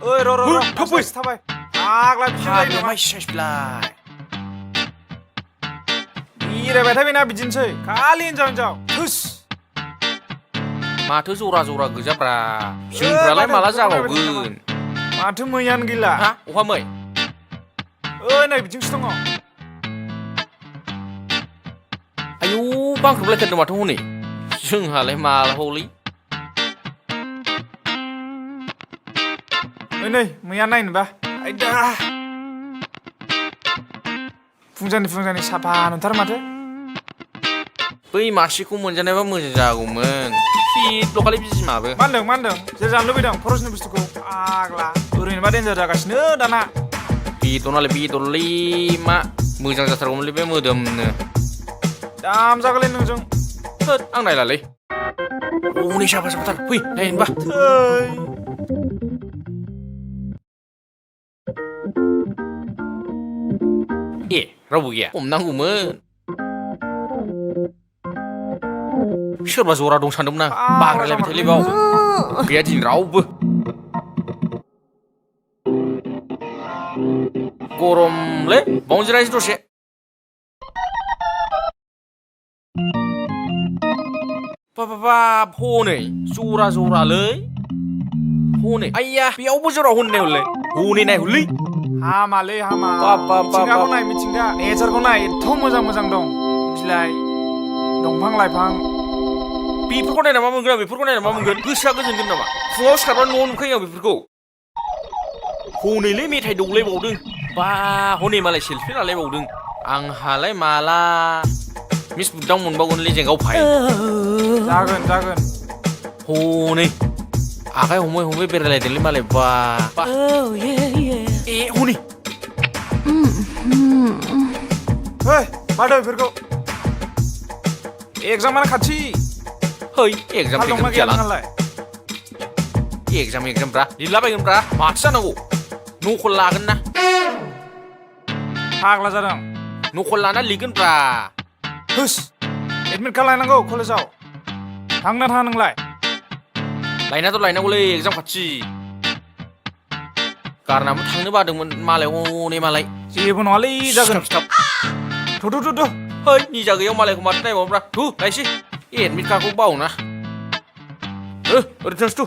ओइ र' थाबाय आग्ला फाग्ला मा सेसलाय बेरायबाय था बेना बिदिनोसै खालि हिनजाव थुस माथो जरा जरा गोजाब्रा जोंफ्रालाय माला जाबावगोन माथो मैयानो गैला हा अहा मै ओइ नै बिथिंसो दङ आयौ बांख्रबलायथारदों माथो हनै जोंहालाय मालाबावलै ओइ नै मैया नायनोबा आयदा फुंजानि साफा नुथार माथो बै मासेखौ मोनजानायबा मोजां जागौमोन फिटल' खालि बिमाबो मा होनदों जे जानो लुबैदों खरसनि बुस्थुखौ आग्ला ओरैनोबा देन्जार जागासिनो दाना बेदरलै मा मोजां जाथारगौमोनलै बे मोदोमनो दाम जागोनलै नोंजों होद आं नायलालै हनै साफाथार फै नायनोबा ए रावबो गैया हमनांगौमोन सोरबा जरा दं सानदोंमोन आं बाग्रायलायबाय थायोलै बाव गैया दिनै रावबो गरमलै बावनो जिरायनोसै दसे बाब हनै जरालै हनै आइया बेयावबो जरा हनै नायहरलै हामालै मिथिंगाखौ नाय मिथिंगा नेचारखौ नाय एथ' मोजां दं बिलाइ दंफां लाइफां बेफोरखौ नायना मा मोनगोन बेफोरखौ नायना मा मोनगोन गोसोआ गोजोनगोन नामा फुङाव सिखारबा न'आव नुखायो आं बेफोरखौ हनैलै मेथाइ दौलायबावदों बा हनै मालाय सेलफि लालायबावदों आंहालाय माला मिस बुदां मोनबावगोनलै जेंगाव फाय जागोन हनै आखाइ हमै बेरायलायदोंलै मालाय बा ए हनै मादो बेफोरखौ एगजामानो खाथि है एगजाम जालाय एगजाम ब्रा लिरलाबायगोन ब्रा माथो जानांगौ नखल लागोन ना फाग्ला जादों नखल लाना लिरगोन ब्रा हुस एडमिट कार्ड लायनांगौ कलेजाव थांना थाङा नोंलाय लायनाथ' लायनांगौलै एगजाम खाथि गारनाबो थांनो बादोंमोन मालाय हनै मालाय जेबो नङालै जागोन थु है निजा गैयाव मालायखौ माथो नायबावनोब्रा थु लायसै एडमिट कार्डखौ बावना ओरै थांसै